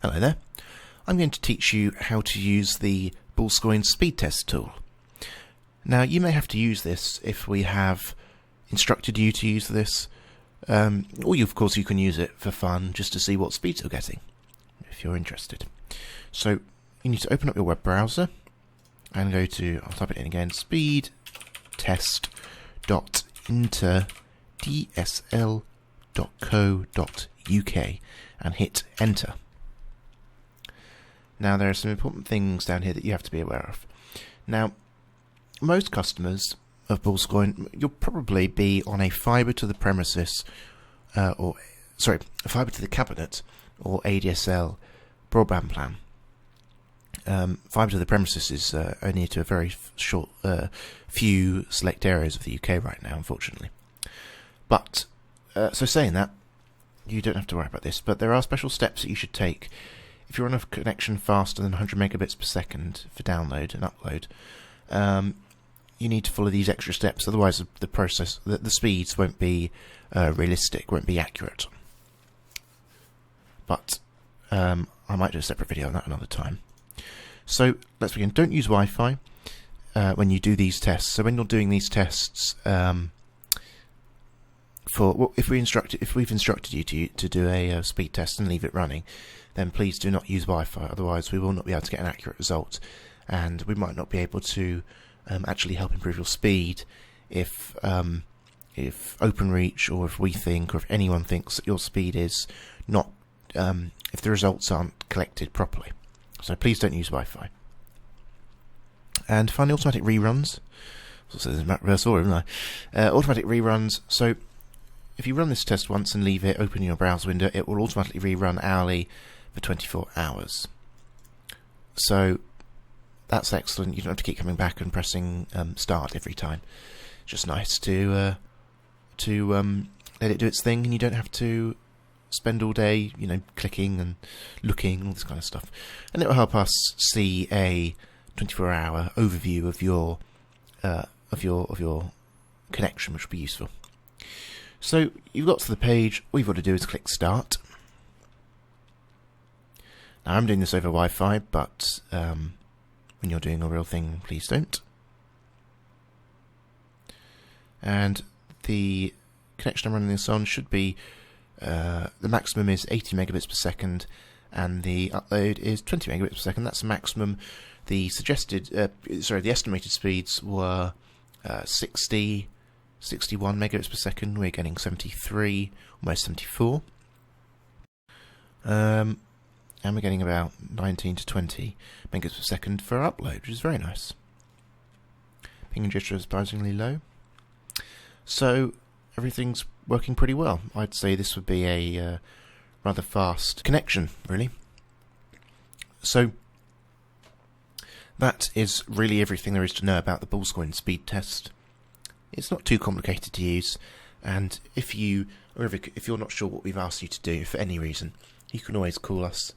Hello there. I'm going to teach you how to use the Ballscoigne Speed Test tool. Now, you may have to use this if we have instructed you to use this, or of course you can use it for fun just to see what speeds you're getting, if you're interested. So you need to open up your web browser and go to, I'll type it in again, speedtest.interdsl.co.uk and hit enter. Now, there are some important things down here that you have to be aware of. Now, most customers of Ballscoigne, you'll probably be on a fibre to the premises, a fibre to the cabinet or ADSL broadband plan. Fibre to the premises is only to a very short, few select areas of the UK right now, unfortunately. But, so saying that, you don't have to worry about this, but there are special steps that you should take. If you're on a connection faster than 100 megabits per second for download and upload, you need to follow these extra steps. Otherwise, the speeds won't be realistic, won't be accurate. But I might do a separate video on that another time. So let's begin. Don't use Wi-Fi when you do these tests. So when you're doing these tests, if we've instructed you to do a speed test and leave it running, then please do not use Wi-Fi. Otherwise, we will not be able to get an accurate result, and we might not be able to actually help improve your speed if OpenReach or if we think or if anyone thinks that your speed is not, if the results aren't collected properly. So please don't use Wi-Fi. And finally, automatic reruns. So there's a reverse order, isn't I? Automatic reruns. So if you run this test once and leave it open in your browser window, it will automatically rerun hourly for 24 hours. So that's excellent. You don't have to keep coming back and pressing start every time. It's just nice to let it do its thing, and you don't have to spend all day, clicking and looking, all this kind of stuff. And it will help us see a 24-hour overview of your connection, which will be useful. So you've got to the page. All you've got to do is click start. Now, I'm doing this over Wi-Fi, but when you're doing a real thing, please don't. And the connection I'm running this on should be, the maximum is 80 megabits per second, and the upload is 20 megabits per second. That's the maximum. The the estimated speeds were 61 megabits per second. We're getting 73, almost 74. And we're getting about 19 to 20 megabits per second for upload, which is very nice. Ping and jitter is surprisingly low. So everything's working pretty well. I'd say this would be a rather fast connection, really. So that is really everything there is to know about the Ballscoigne Speed Test. It's not too complicated to use, and if you're not sure what we've asked you to do for any reason, you can always call us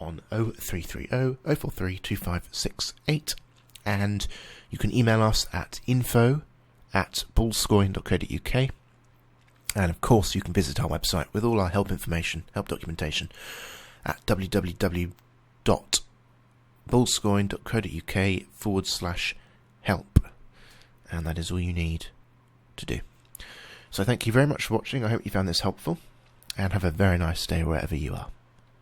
on 0330 043 2568, and you can email us at info@ballscoigne.co.uk, and of course you can visit our website with all our help information, help documentation at www.ballscoigne.co.uk/help, and that is all you need to do. So thank you very much for watching. I hope you found this helpful, and have a very nice day wherever you are.